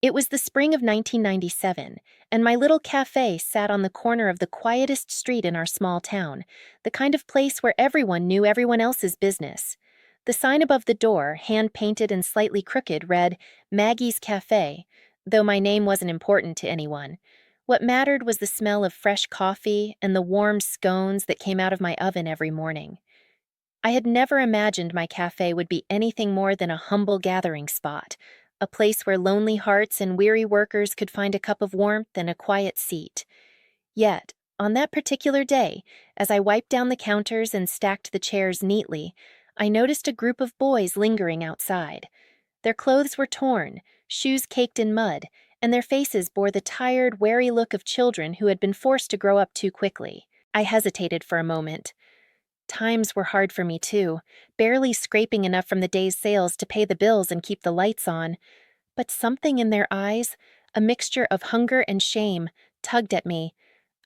It was the spring of 1997, and my little cafe sat on the corner of the quietest street in our small town, the kind of place where everyone knew everyone else's business. The sign above the door, hand-painted and slightly crooked, read, Maggie's Café, though my name wasn't important to anyone. What mattered was the smell of fresh coffee and the warm scones that came out of my oven every morning. I had never imagined my cafe would be anything more than a humble gathering spot, a place where lonely hearts and weary workers could find a cup of warmth and a quiet seat. Yet, on that particular day, as I wiped down the counters and stacked the chairs neatly, I noticed a group of boys lingering outside. Their clothes were torn, shoes caked in mud, and their faces bore the tired, wary look of children who had been forced to grow up too quickly. I hesitated for a moment. Times were hard for me too, barely scraping enough from the day's sales to pay the bills and keep the lights on. But something in their eyes, a mixture of hunger and shame, tugged at me.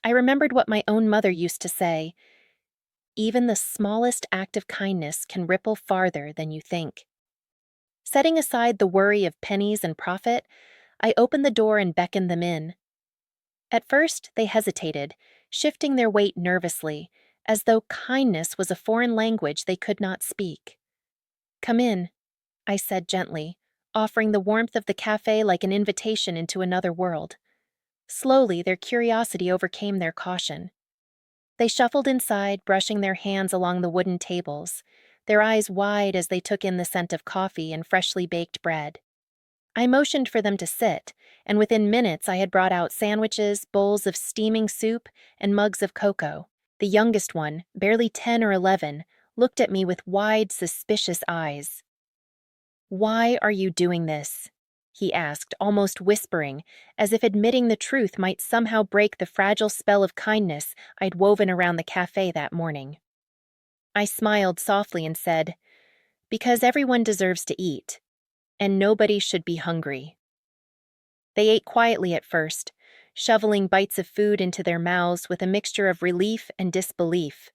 I remembered what my own mother used to say. Even the smallest act of kindness can ripple farther than you think. Setting aside the worry of pennies and profit, I opened the door and beckoned them in. At first, they hesitated, shifting their weight nervously, as though kindness was a foreign language they could not speak. "Come in," I said gently, offering the warmth of the cafe like an invitation into another world. Slowly, their curiosity overcame their caution. They shuffled inside, brushing their hands along the wooden tables, their eyes wide as they took in the scent of coffee and freshly baked bread. I motioned for them to sit, and within minutes I had brought out sandwiches, bowls of steaming soup, and mugs of cocoa. The youngest one, barely 10 or 11, looked at me with wide, suspicious eyes. "Why are you doing this?" he asked, almost whispering, as if admitting the truth might somehow break the fragile spell of kindness I'd woven around the cafe that morning. I smiled softly and said, "Because everyone deserves to eat, and nobody should be hungry." They ate quietly at first, shoveling bites of food into their mouths with a mixture of relief and disbelief.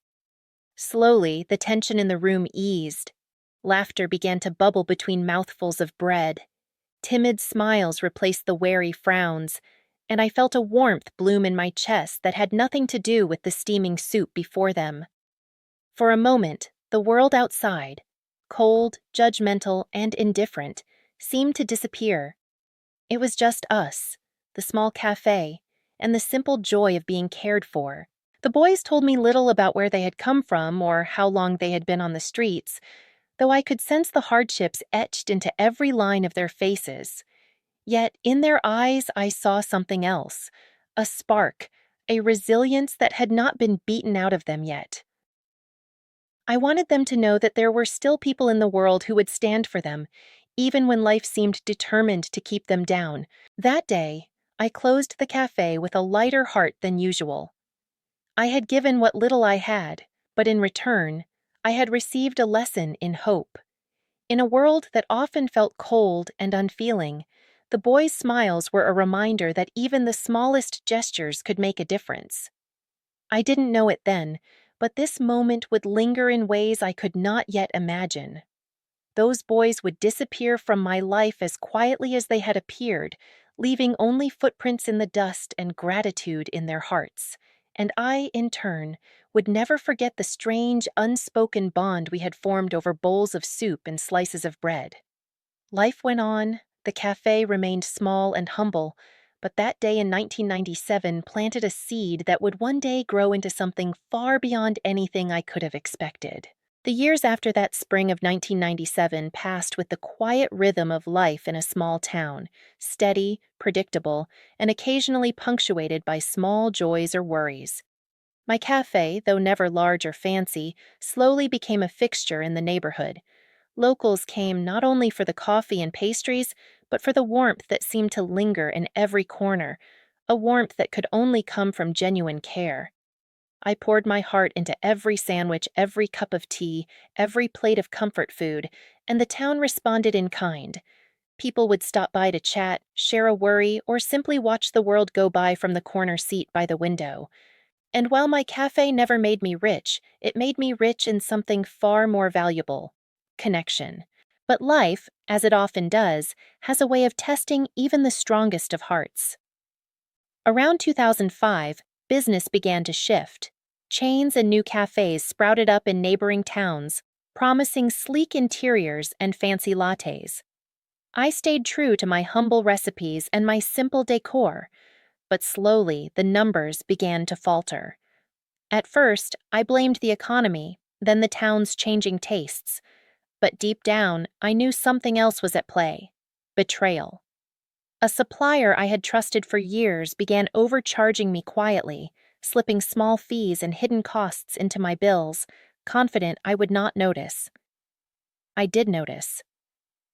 Slowly, the tension in the room eased. Laughter began to bubble between mouthfuls of bread. Timid smiles replaced the wary frowns, and I felt a warmth bloom in my chest that had nothing to do with the steaming soup before them. For a moment, the world outside, cold, judgmental, and indifferent, seemed to disappear. It was just us, the small cafe, and the simple joy of being cared for. The boys told me little about where they had come from or how long they had been on the streets, though I could sense the hardships etched into every line of their faces. Yet in their eyes I saw something else, a spark, a resilience that had not been beaten out of them yet. I wanted them to know that there were still people in the world who would stand for them, even when life seemed determined to keep them down. That day, I closed the cafe with a lighter heart than usual. I had given what little I had, but in return, I had received a lesson in hope. In a world that often felt cold and unfeeling, the boys' smiles were a reminder that even the smallest gestures could make a difference. I didn't know it then, but this moment would linger in ways I could not yet imagine. Those boys would disappear from my life as quietly as they had appeared, leaving only footprints in the dust and gratitude in their hearts. And I, in turn, would never forget the strange, unspoken bond we had formed over bowls of soup and slices of bread. Life went on, the cafe remained small and humble, but that day in 1997 planted a seed that would one day grow into something far beyond anything I could have expected. The years after that spring of 1997 passed with the quiet rhythm of life in a small town, steady, predictable, and occasionally punctuated by small joys or worries. My cafe, though never large or fancy, slowly became a fixture in the neighborhood. Locals came not only for the coffee and pastries, but for the warmth that seemed to linger in every corner, a warmth that could only come from genuine care. I poured my heart into every sandwich, every cup of tea, every plate of comfort food, and the town responded in kind. People would stop by to chat, share a worry, or simply watch the world go by from the corner seat by the window. And while my cafe never made me rich, it made me rich in something far more valuable: connection. But life, as it often does, has a way of testing even the strongest of hearts. Around 2005, business began to shift. Chains and new cafes sprouted up in neighboring towns, promising sleek interiors and fancy lattes. I stayed true to my humble recipes and my simple decor, but slowly the numbers began to falter. At first, I blamed the economy, then the town's changing tastes. But deep down, I knew something else was at play: betrayal. A supplier I had trusted for years began overcharging me quietly, slipping small fees and hidden costs into my bills, confident I would not notice. I did notice.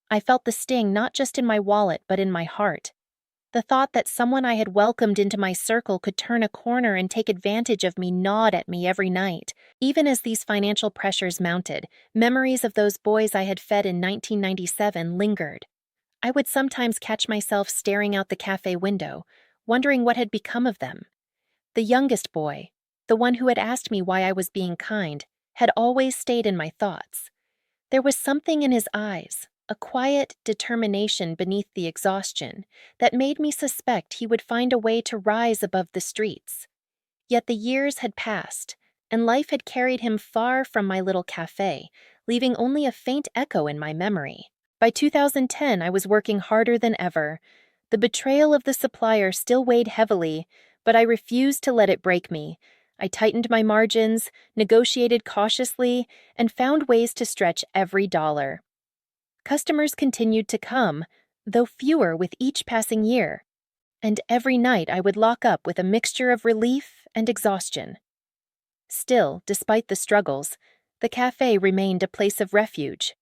I felt the sting not just in my wallet but in my heart. The thought that someone I had welcomed into my circle could turn a corner and take advantage of me gnawed at me every night. Even as these financial pressures mounted, memories of those boys I had fed in 1997 lingered. I would sometimes catch myself staring out the cafe window, wondering what had become of them. The youngest boy, the one who had asked me why I was being kind, had always stayed in my thoughts. There was something in his eyes, a quiet determination beneath the exhaustion, that made me suspect he would find a way to rise above the streets. Yet the years had passed, and life had carried him far from my little cafe, leaving only a faint echo in my memory. By 2010, I was working harder than ever. The betrayal of the supplier still weighed heavily, but I refused to let it break me. I tightened my margins, negotiated cautiously, and found ways to stretch every dollar. Customers continued to come, though fewer with each passing year, and every night I would lock up with a mixture of relief and exhaustion. Still, despite the struggles, the cafe remained a place of refuge.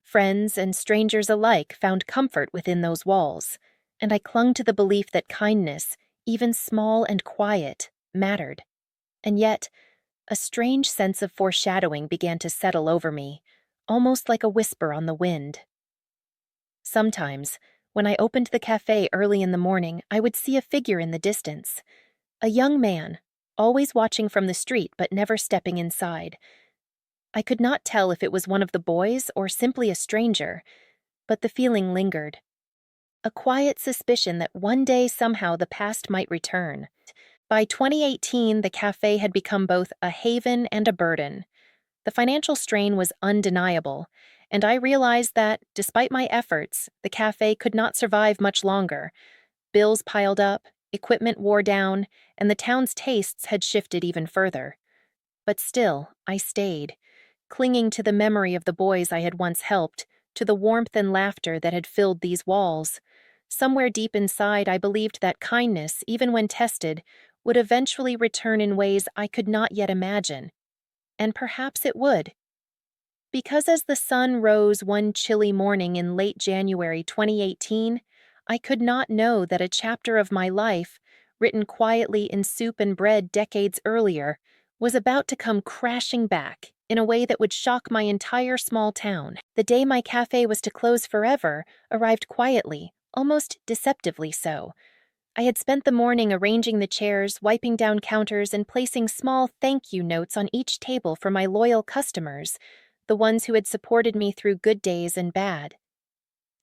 Friends and strangers alike found comfort within those walls, and I clung to the belief that kindness, even small and quiet, mattered. And yet, a strange sense of foreshadowing began to settle over me, almost like a whisper on the wind. Sometimes, when I opened the cafe early in the morning, I would see a figure in the distance. A young man, always watching from the street but never stepping inside. I could not tell if it was one of the boys or simply a stranger, but the feeling lingered. A quiet suspicion that one day somehow the past might return. By 2018, the cafe had become both a haven and a burden. The financial strain was undeniable, and I realized that, despite my efforts, the cafe could not survive much longer. Bills piled up, equipment wore down, and the town's tastes had shifted even further. But still, I stayed, clinging to the memory of the boys I had once helped, to the warmth and laughter that had filled these walls. Somewhere deep inside, I believed that kindness, even when tested, would eventually return in ways I could not yet imagine. And perhaps it would. Because as the sun rose one chilly morning in late January 2018, I could not know that a chapter of my life, written quietly in soup and bread decades earlier, was about to come crashing back in a way that would shock my entire small town. The day my cafe was to close forever arrived quietly, almost deceptively so. I had spent the morning arranging the chairs, wiping down counters, and placing small thank you notes on each table for my loyal customers, the ones who had supported me through good days and bad.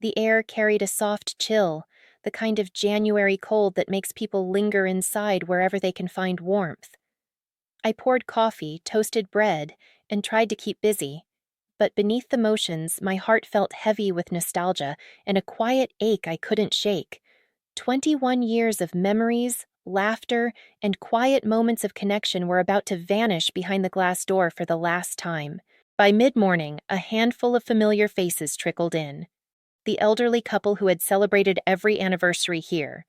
The air carried a soft chill, the kind of January cold that makes people linger inside wherever they can find warmth. I poured coffee, toasted bread, and tried to keep busy. But beneath the motions, my heart felt heavy with nostalgia and a quiet ache I couldn't shake. 21 years of memories, laughter, and quiet moments of connection were about to vanish behind the glass door for the last time. By mid-morning, a handful of familiar faces trickled in. The elderly couple who had celebrated every anniversary here.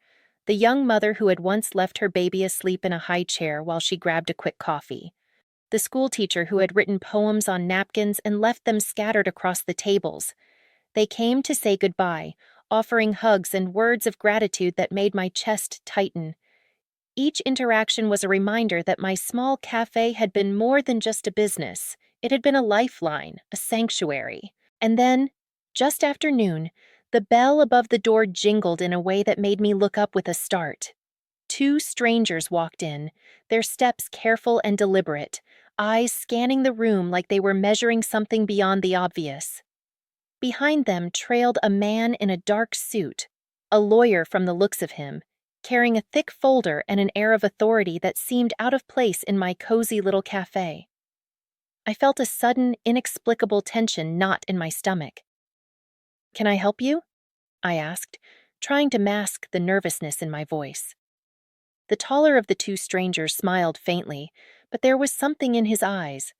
The young mother who had once left her baby asleep in a high chair while she grabbed a quick coffee. The schoolteacher who had written poems on napkins and left them scattered across the tables. They came to say goodbye, offering hugs and words of gratitude that made my chest tighten. Each interaction was a reminder that my small cafe had been more than just a business. It had been a lifeline, a sanctuary. And then, just after noon, the bell above the door jingled in a way that made me look up with a start. Two strangers walked in, their steps careful and deliberate, eyes scanning the room like they were measuring something beyond the obvious. Behind them trailed a man in a dark suit, a lawyer from the looks of him, carrying a thick folder and an air of authority that seemed out of place in my cozy little cafe. I felt a sudden, inexplicable tension knot in my stomach. "Can I help you?" I asked, trying to mask the nervousness in my voice. The taller of the two strangers smiled faintly, but there was something in his eyes,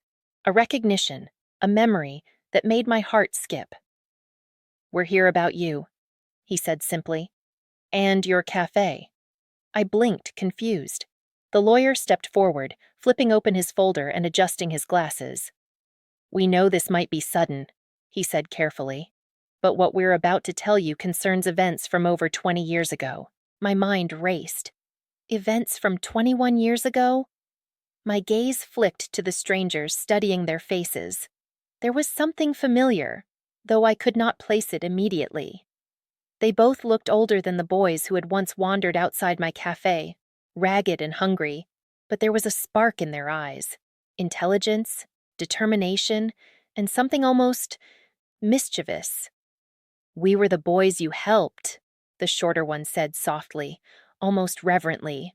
a recognition, a memory that made my heart skip. "We're here about you," he said simply. "And your cafe." I blinked, confused. The lawyer stepped forward, flipping open his folder and adjusting his glasses. "We know this might be sudden," he said carefully, "but what we're about to tell you concerns events from over 20 years ago." My mind raced. Events from 21 years ago? My gaze flicked to the strangers, studying their faces. There was something familiar, though I could not place it immediately. They both looked older than the boys who had once wandered outside my cafe, ragged and hungry, but there was a spark in their eyes, intelligence, determination, and something almost mischievous. "We were the boys you helped," the shorter one said softly, almost reverently.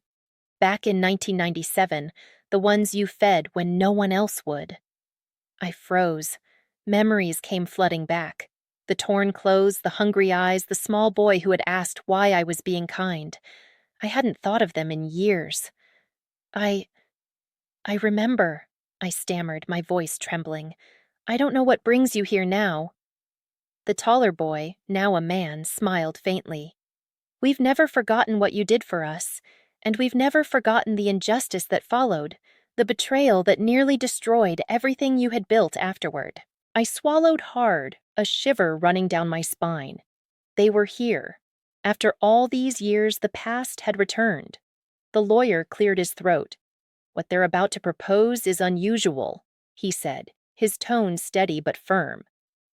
"Back in 1997, the ones you fed when no one else would." I froze. Memories came flooding back. The torn clothes, the hungry eyes, the small boy who had asked why I was being kind. I hadn't thought of them in years. I remember," I stammered, my voice trembling. "I don't know what brings you here now." The taller boy, now a man, smiled faintly. "We've never forgotten what you did for us, and we've never forgotten the injustice that followed, the betrayal that nearly destroyed everything you had built afterward." I swallowed hard, a shiver running down my spine. They were here. After all these years, the past had returned. The lawyer cleared his throat. "What they're about to propose is unusual," he said, his tone steady but firm.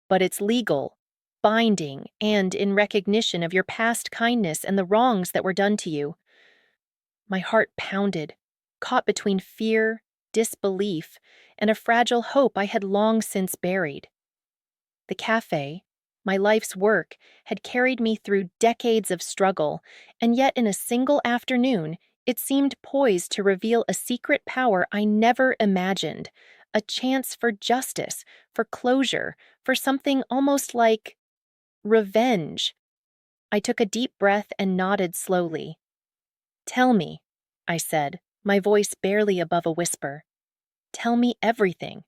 "But it's legal, binding, and in recognition of your past kindness and the wrongs that were done to you." My heart pounded, caught between fear, disbelief, and a fragile hope I had long since buried. The cafe, my life's work, had carried me through decades of struggle, and yet in a single afternoon, it seemed poised to reveal a secret power I never imagined, a chance for justice, for closure, for something almost like revenge. I took a deep breath and nodded slowly. "Tell me," I said, my voice barely above a whisper. "Tell me everything."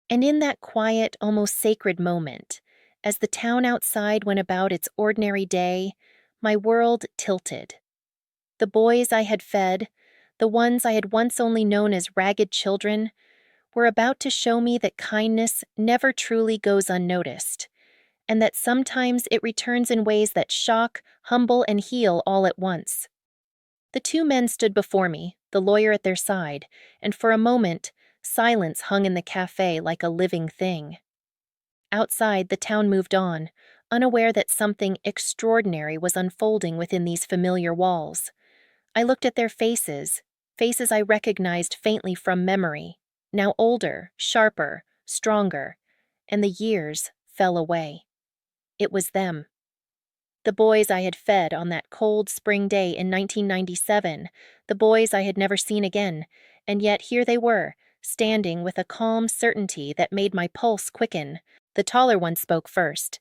And in that quiet, almost sacred moment, as the town outside went about its ordinary day, my world tilted. The boys I had fed, the ones I had once only known as ragged children, were about to show me that kindness never truly goes unnoticed, and that sometimes it returns in ways that shock, humble, and heal all at once. The two men stood before me, the lawyer at their side, and for a moment, silence hung in the cafe like a living thing. Outside, the town moved on, unaware that something extraordinary was unfolding within these familiar walls. I looked at their faces, faces I recognized faintly from memory, now older, sharper, stronger, and the years fell away. It was them. The boys I had fed on that cold spring day in 1997, the boys I had never seen again, and yet here they were, standing with a calm certainty that made my pulse quicken. The taller one spoke first.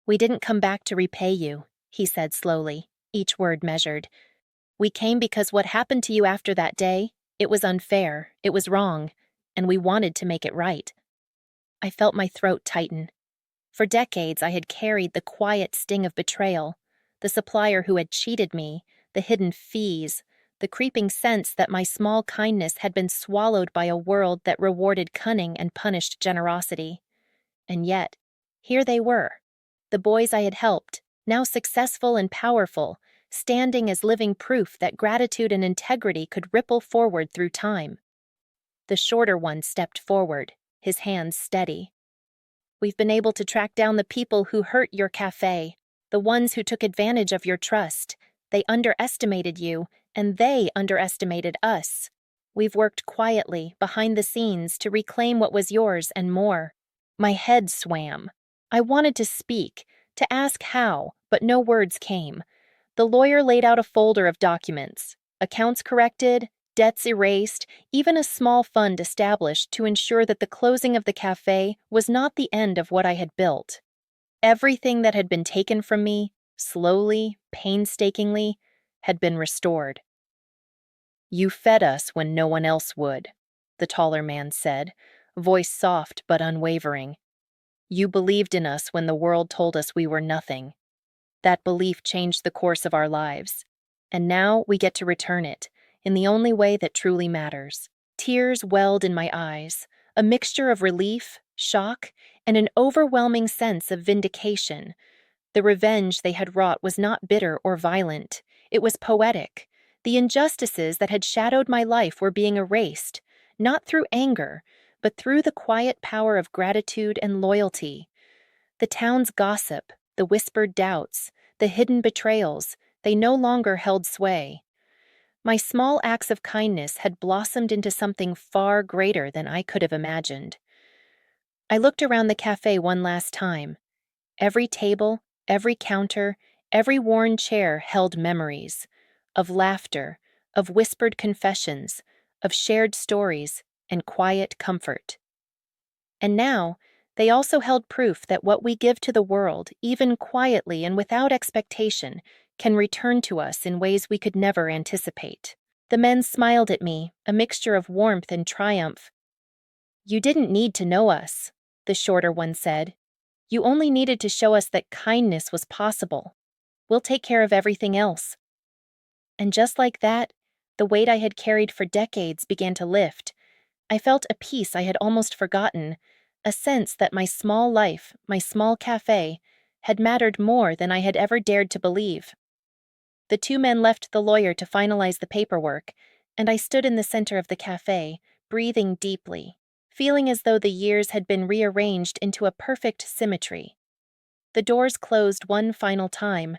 "We didn't come back to repay you," he said slowly, each word measured. "We came because what happened to you after that day, it was unfair, it was wrong, and we wanted to make it right." I felt my throat tighten. For decades I had carried the quiet sting of betrayal, the supplier who had cheated me, the hidden fees, the creeping sense that my small kindness had been swallowed by a world that rewarded cunning and punished generosity. And yet, here they were, the boys I had helped, now successful and powerful, standing as living proof that gratitude and integrity could ripple forward through time. The shorter one stepped forward, his hands steady. "We've been able to track down the people who hurt your cafe, the ones who took advantage of your trust. They underestimated you, and they underestimated us. We've worked quietly, behind the scenes, to reclaim what was yours and more." My head swam. I wanted to speak, to ask how, but no words came. The lawyer laid out a folder of documents, accounts corrected, debts erased, even a small fund established to ensure that the closing of the cafe was not the end of what I had built. Everything that had been taken from me, slowly, painstakingly, had been restored. "You fed us when no one else would," the taller man said, voice soft but unwavering. "You believed in us when the world told us we were nothing. That belief changed the course of our lives. And now we get to return it, in the only way that truly matters." Tears welled in my eyes, a mixture of relief, shock, and an overwhelming sense of vindication. The revenge they had wrought was not bitter or violent. It was poetic. The injustices that had shadowed my life were being erased, not through anger, but through the quiet power of gratitude and loyalty. The town's gossip, the whispered doubts, the hidden betrayals, they no longer held sway. My small acts of kindness had blossomed into something far greater than I could have imagined. I looked around the cafe one last time. Every table, every counter, every worn chair held memories of laughter, of whispered confessions, of shared stories, and quiet comfort. And now, they also held proof that what we give to the world, even quietly and without expectation, can return to us in ways we could never anticipate. The men smiled at me, a mixture of warmth and triumph. "You didn't need to know us," the shorter one said. "You only needed to show us that kindness was possible. We'll take care of everything else." And just like that, the weight I had carried for decades began to lift. I felt a peace I had almost forgotten, a sense that my small life, my small cafe, had mattered more than I had ever dared to believe. The two men left the lawyer to finalize the paperwork, and I stood in the center of the cafe, breathing deeply, feeling as though the years had been rearranged into a perfect symmetry. The doors closed one final time,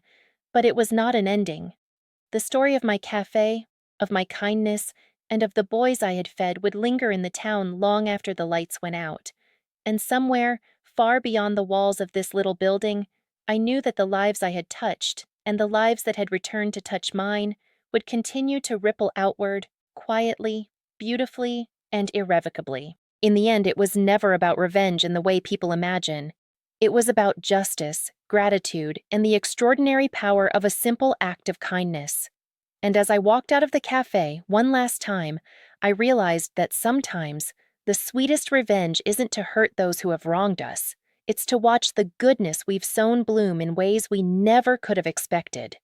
but it was not an ending. The story of my cafe, of my kindness, and of the boys I had fed would linger in the town long after the lights went out. And somewhere, far beyond the walls of this little building, I knew that the lives I had touched, and the lives that had returned to touch mine, would continue to ripple outward, quietly, beautifully, and irrevocably. In the end, it was never about revenge in the way people imagine. It was about justice, gratitude, and the extraordinary power of a simple act of kindness. And as I walked out of the cafe one last time, I realized that sometimes the sweetest revenge isn't to hurt those who have wronged us. It's to watch the goodness we've sown bloom in ways we never could have expected.